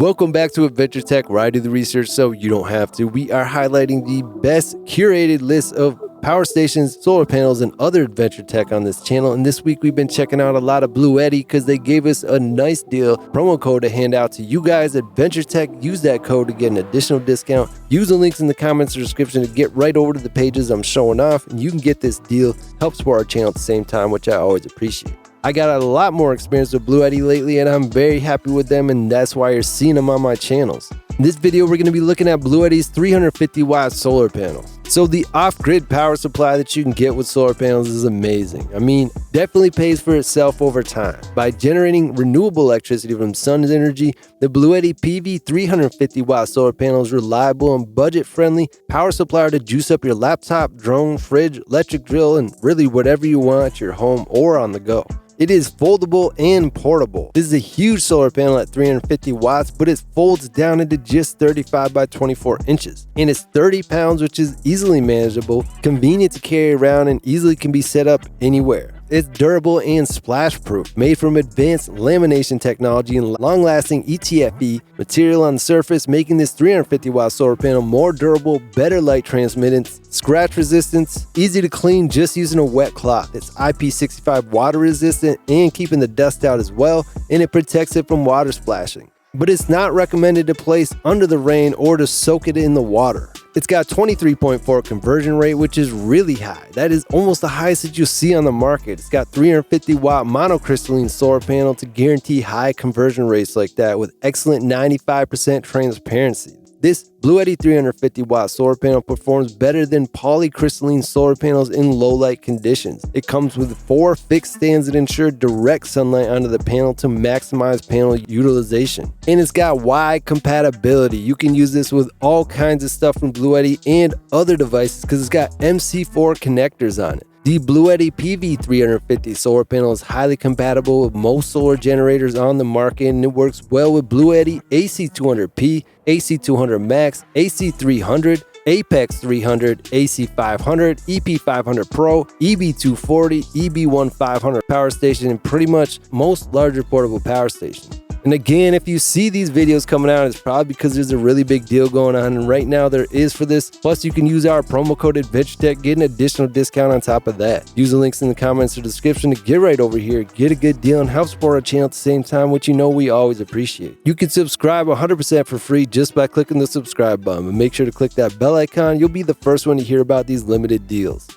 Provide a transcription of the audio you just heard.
Welcome back to Adventure Tech, where I do the research so you don't have to. We are highlighting the best curated list of power stations, solar panels, and other adventure tech on this channel. And this week we've been checking out a lot of BLUETTI because they gave us a nice deal, promo code to hand out to you guys. Adventure Tech, use that code to get an additional discount. Use the links in the comments or description to get right over to the pages I'm showing off, and you can get this deal. Help support our channel at the same time, which I always appreciate. I got a lot more experience with BLUETTI lately, and I'm very happy with them, and that's why you're seeing them on my channels. In this video, we're going to be looking at BLUETTI's 350 watt solar panel. So the off-grid power supply that you can get with solar panels is amazing. I mean, definitely pays for itself over time. By generating renewable electricity from sun's energy, the BLUETTI PV 350 watt solar panel is reliable and budget-friendly power supply to juice up your laptop, drone, fridge, electric drill, and really whatever you want at your home or on the go. It is foldable and portable. This is a huge solar panel at 350 watts, but it folds down into just 35 by 24 inches. And it's 30 pounds, which is easily manageable, convenient to carry around, and easily can be set up anywhere. It's durable and splash-proof, made from advanced lamination technology and long-lasting ETFE material on the surface, making this 350 watt solar panel more durable, better light transmittance, scratch resistance, easy to clean just using a wet cloth. It's IP65 water resistant and keeping the dust out as well, and it protects it from water splashing. But it's not recommended to place under the rain or to soak it in the water. It's got 23.4 conversion rate, which is really high. That is almost the highest that you'll see on the market. It's got 350 watt monocrystalline solar panel to guarantee high conversion rates like that with excellent 95% transparency. This BLUETTI 350 watt solar panel performs better than polycrystalline solar panels in low light conditions. It comes with 4 fixed stands that ensure direct sunlight onto the panel to maximize panel utilization. And it's got wide compatibility. You can use this with all kinds of stuff from BLUETTI and other devices because it's got MC4 connectors on it. The BLUETTI PV 350 solar panel is highly compatible with most solar generators on the market, and it works well with BLUETTI AC200P, AC200 Max, AC300, Apex 300, AC500, EP500 Pro, EB240, EB1500 power station, and pretty much most larger portable power stations. And again, if you see these videos coming out, it's probably because there's a really big deal going on, and right now there is for this. Plus, you can use our promo code AdventureTech, get an additional discount on top of that. Use the links in the comments or description to get right over here, get a good deal, and help support our channel at the same time, which you know we always appreciate. You can subscribe 100% for free just by clicking the subscribe button, and make sure to click that bell icon. You'll be the first one to hear about these limited deals.